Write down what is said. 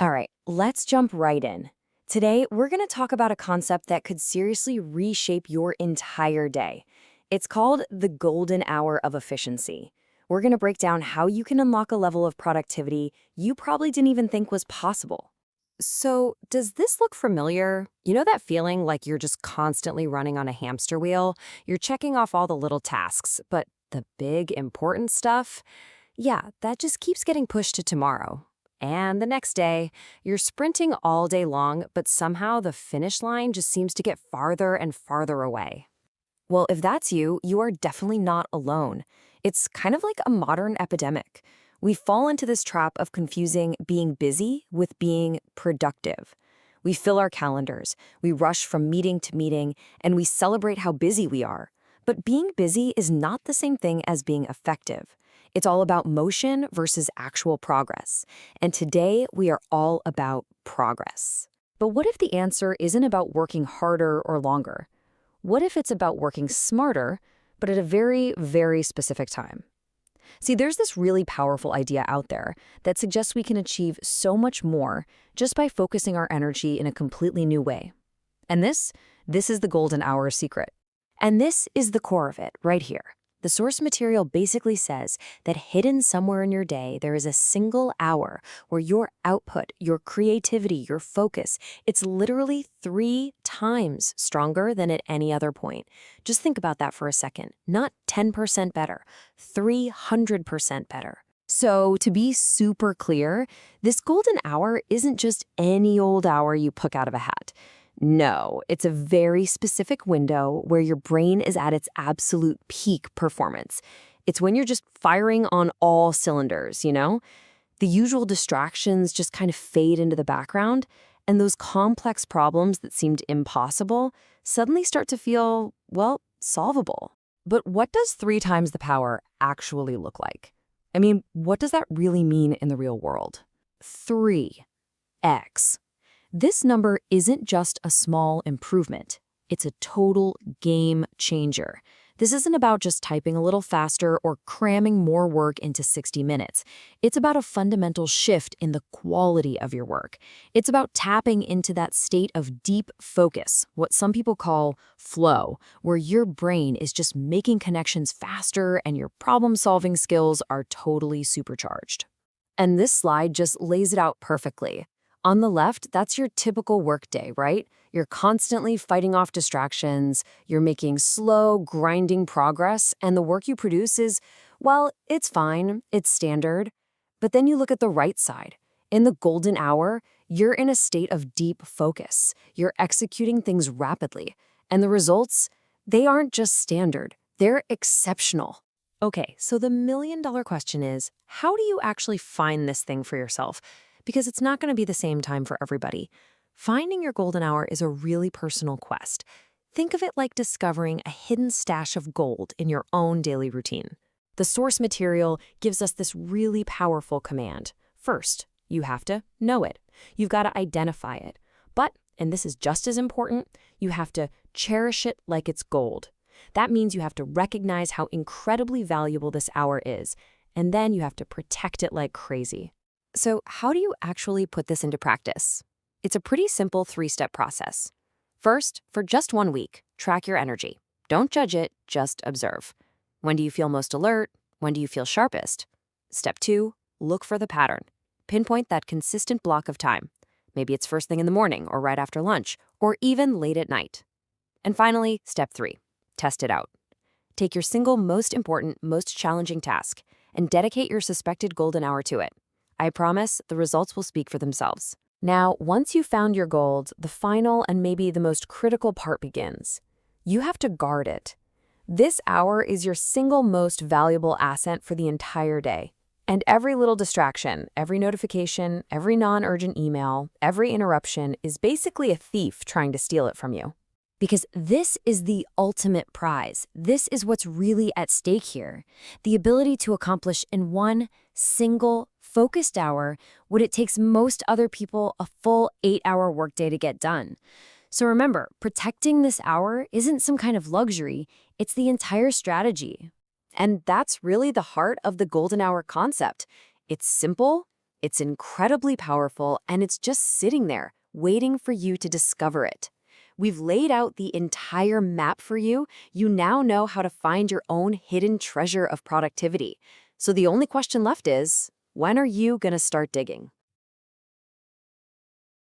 All right, let's jump right in. Today, we're going to talk about a concept that could seriously reshape your entire day. It's called the golden hour of efficiency. We're going to break down how you can unlock a level of productivity you probably didn't even think was possible. So, does this look familiar? You know that feeling like you're just constantly running on a hamster wheel? You're checking off all the little tasks, but the big, important stuff? Yeah, that just keeps getting pushed to tomorrow. And the next day, you're sprinting all day long, but somehow the finish line just seems to get farther and farther away. Well, if that's you, you are definitely not alone. It's kind of like a modern epidemic. We fall into this trap of confusing being busy with being productive. We fill our calendars, we rush from meeting to meeting, and we celebrate how busy we are. But being busy is not the same thing as being effective. It's all about motion versus actual progress. And today, we are all about progress. But what if the answer isn't about working harder or longer? What if it's about working smarter, but at a very, very specific time? See, there's this really powerful idea out there that suggests we can achieve so much more just by focusing our energy in a completely new way. And this is the golden hour secret. And this is the core of it, right here. The source material basically says that hidden somewhere in your day, there is a single hour where your output, your creativity, your focus, it's literally 3 times stronger than at any other point. Just think about that for a second. Not 10% better, 300% better. So to be super clear, this golden hour isn't just any old hour you pick out of a hat. No, it's a very specific window where your brain is at its absolute peak performance. It's when you're just firing on all cylinders, you know? The usual distractions just kind of fade into the background, and those complex problems that seemed impossible suddenly start to feel, well, solvable. But what does 3 times the power actually look like? I mean, what does that really mean in the real world? 3x. This number isn't just a small improvement. It's a total game changer. This isn't about just typing a little faster or cramming more work into 60 minutes. It's about a fundamental shift in the quality of your work. It's about tapping into that state of deep focus, what some people call flow, where your brain is just making connections faster and your problem-solving skills are totally supercharged. And this slide just lays it out perfectly. On the left, that's your typical workday, right? You're constantly fighting off distractions, you're making slow, grinding progress, and the work you produce is, well, it's fine, it's standard. But then you look at the right side. In the golden hour, you're in a state of deep focus. You're executing things rapidly. And the results, they aren't just standard, they're exceptional. Okay, so the million-dollar question is, how do you actually find this thing for yourself? Because it's not going to be the same time for everybody. Finding your golden hour is a really personal quest. Think of it like discovering a hidden stash of gold in your own daily routine. The source material gives us this really powerful command. First, you have to know it. You've got to identify it. But, and this is just as important, you have to cherish it like it's gold. That means you have to recognize how incredibly valuable this hour is, and then you have to protect it like crazy. So how do you actually put this into practice? It's a pretty simple 3-step process. First, for just 1 week, track your energy. Don't judge it, just observe. When do you feel most alert? When do you feel sharpest? Step 2, look for the pattern. Pinpoint that consistent block of time. Maybe it's first thing in the morning or right after lunch, or even late at night. And finally, step 3, test it out. Take your single most important, most challenging task and dedicate your suspected golden hour to it. I promise the results will speak for themselves. Now, once you've found your gold, the final and maybe the most critical part begins. You have to guard it. This hour is your single most valuable asset for the entire day. And every little distraction, every notification, every non-urgent email, every interruption is basically a thief trying to steal it from you. Because this is the ultimate prize. This is what's really at stake here. The ability to accomplish in one single focused hour what it takes most other people a full 8-hour workday to get done. So remember, protecting this hour isn't some kind of luxury, it's the entire strategy. And that's really the heart of the golden hour concept. It's simple, It's incredibly powerful, and it's just sitting there, waiting for you to discover it. We've laid out the entire map for you. You now know how to find your own hidden treasure of productivity. So the only question left is, when are you going to start digging?